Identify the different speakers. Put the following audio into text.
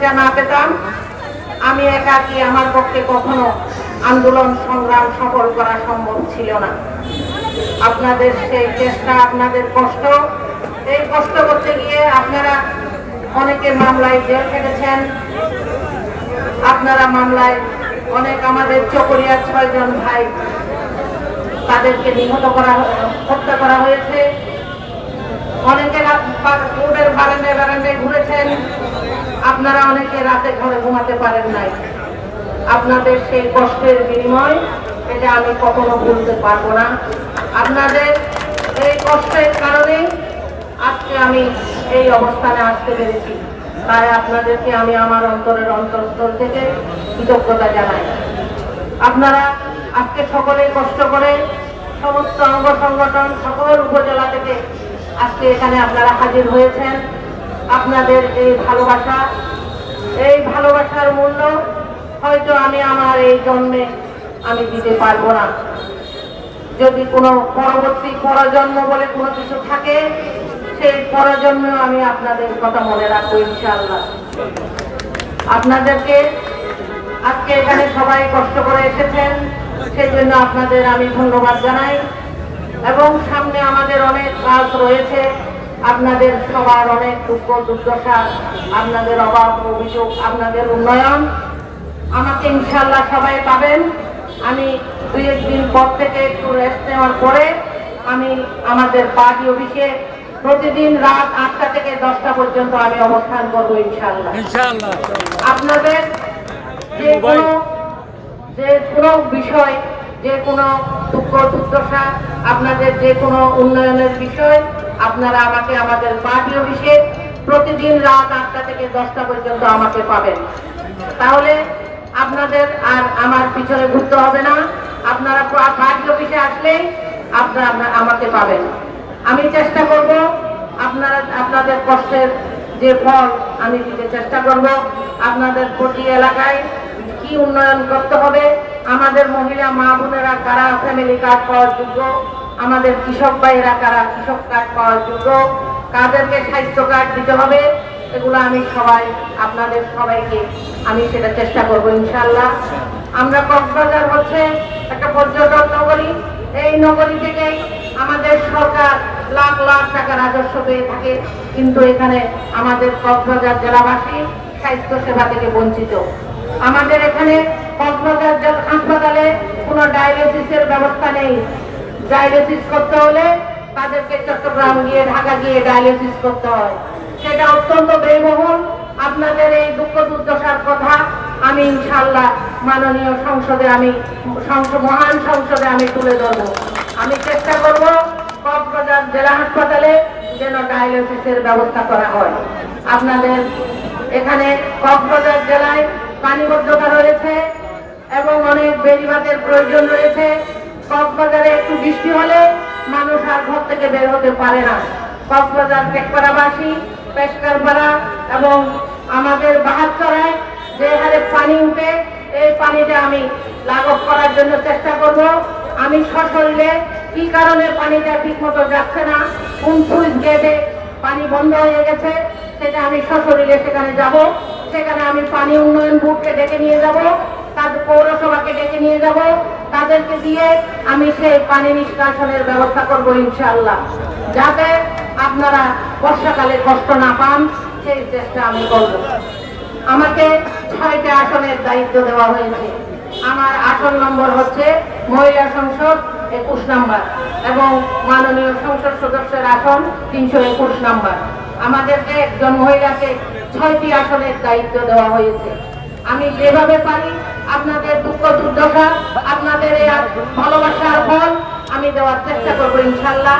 Speaker 1: এটা না পেতাম, আমি একাকী আমার পক্ষে কখনো আন্দোলন সংগ্রাম সফল করা সম্ভব ছিল না। আপনাদের সেই চেষ্টা, আপনাদের কষ্ট, এই কষ্ট করতে গিয়ে আপনারা অনেকে মামলায় জেল খেটেছেন, আপনারা মামলায় অনেক আমাদের চকরিয়ার 6 জন ভাই তাদেরকে হত্যা করা হয়েছে। অনেকে কোর্টের বারান্দায় বারান্দায় ঘুরেছেন, আপনারা অনেকে রাতে ঘরে ঘুমাতে পারেন নাই। আপনাদের সেই কষ্টের বিনিময় এটা আমি কখনো ভুলতে পারবো না। আপনাদের এই কষ্টের কারণেই আজকে আমি এই অবস্থানে আসতে পেরেছি। তাই আপনাদেরকে আমি আমার অন্তরের অন্তঃস্থল থেকে কৃতজ্ঞতা জানাই। আপনারা আজকে সকলে কষ্ট করে সমস্ত অঙ্গ সংগঠন সকল উপজেলা থেকে আজকে এখানে আপনারা হাজির হয়েছেন। আপনাদের এই ভালোবাসার মূল্য হয়তো আমি আমার এই জন্মে আমি দিতে পারবো না। যদি কোনো পরবর্তী পরজন্ম বলে কোনো কিছু থাকে, সেই পরজন্মেও আমি আপনাদের কথা মনে রাখবো ইনশাআল্লাহ। আপনাদেরকে আজকে এখানে সবাই কষ্ট করে এসেছেন, সেই জন্য আপনাদের আমি ধন্যবাদ জানাই। এবং সামনে আমাদের অনেক কাজ রয়েছে, আপনাদের সবার অনেক দুঃখ দুর্দশা, আপনাদের অভাব অভিযোগ, আপনাদের উন্নয়ন আমাকে ইনশাআল্লাহ সবাই পাবেন। আমি 2-1 দিন পর থেকে একটু রেস্ট নেওয়ার পরে আমি আমাদের পার্টি অফিসে প্রতিদিন রাত 8টা থেকে 10টা পর্যন্ত আমি অবস্থান করবো ইনশাআল্লাহ। আপনাদের যে কোনো বিষয়, যে কোনো দুঃখ দুর্দশা, আপনাদের যে কোনো উন্নয়নের বিষয় আপনারা আমাকে আমাদের পার্টি অফিসে প্রতিদিন রাত 8টা থেকে 10টা পর্যন্ত আমাকে পাবেন। তাহলে আপনাদের আর আমার পিছনে ঘুরতে হবে না। আপনারা পার্টি অফিসে আসলেই আপনারা আমাকে পাবেন। আমি চেষ্টা করব আপনাদের কষ্টের যে ফল আমি দিতে চেষ্টা করব। আপনাদের প্রতি এলাকায় কি উন্নয়ন করতে হবে, আমাদের মহিলা মা বোনেরা কারা ফ্যামিলি কার্ড পাওয়ার যোগ্য, আমাদের কৃষক ভাইয়েরা কারা কৃষক কার্ড পাওয়ার যোগ্য, কাদেরকে স্বাস্থ্য কার্ড দিতে হবে, এগুলো আমি আপনাদের সবাইকে আমি সেটা চেষ্টা করব ইনশাআল্লাহ। আমরা কক্সবাজার হচ্ছে একটা পর্যটন নগরী। এই নগরী থেকেই আমাদের সরকার লাখ লাখ টাকা রাজস্ব পেয়ে থাকে, কিন্তু এখানে আমাদের কক্সবাজার জেলাবাসী স্বাস্থ্য সেবা থেকে বঞ্চিত। আমাদের এখানে কক্সবাজার হাসপাতালে কোনো ডায়ালিসিসের ব্যবস্থা নেই। ডায়ালিসিস করতে হলে তাদেরকে চট্টগ্রাম গিয়ে ঢাকা গিয়ে ডায়ালিসিস করতে হয়, সেটা অত্যন্ত ব্যয়বহুল। আপনাদের এই দুঃখ দুর্দশার কথা আমি ইনশাআল্লাহ মাননীয় সংসদে মহান সংসদে আমি তুলে ধরব। আমি চেষ্টা করব কক্সবাজার জেলা হাসপাতালে যেন ডায়ালিসিসের ব্যবস্থা করা হয়। আপনাদের এখানে কক্সবাজার জেলায় পানিবদ্ধতা রয়েছে এবং অনেক বেড়িবাঁধের প্রয়োজন রয়েছে। কক্সবাজারে একটু বৃষ্টি হলে মানুষ আর ঘর থেকে বের হতে পারে না। কক্সবাজার টেকপাড়াবাসী, পেশকারপাড়া এবং আমাদের বাহারচরায় যে হারে পানি উঠে, এই পানিটা আমি লাঘব করার জন্য চেষ্টা করব। আমি সশরীরে কি কারণে পানিটা ঠিক মতো যাচ্ছে না, কোন সুইচ গেটে পানি বন্ধ হয়ে গেছে, সেটা আমি সশরীরে সেখানে যাব। সেখানে আমি পানি উন্নয়ন বোর্ডকে ডেকে নিয়ে যাব, তাদের পৌরসভাকে ডেকে নিয়ে যাব, তাদেরকে দিয়ে আমি সেই পানি নিষ্কাশনের ব্যবস্থা করব ইনশাআল্লাহ, যাতে আপনারা বর্ষাকালে কষ্ট না পান, সেই চেষ্টা আমি করব। আমাকে 6টা আসনের দায়িত্ব দেওয়া হয়েছে। আমার আসন নম্বর হচ্ছে মহিলা সংসদ 21 নম্বর এবং মাননীয় সংসদ সদস্যের আসন 321 নম্বর। আমাদেরকে একজন মহিলাকে 6টি আসনের দায়িত্ব দেওয়া হয়েছে। আমি যেভাবে পারি আপনাদের দুঃখ দুর্দশা, আপনাদের এই ভালোবাসার ফল আমি দেওয়ার চেষ্টা করবো ইনশাআল্লাহ।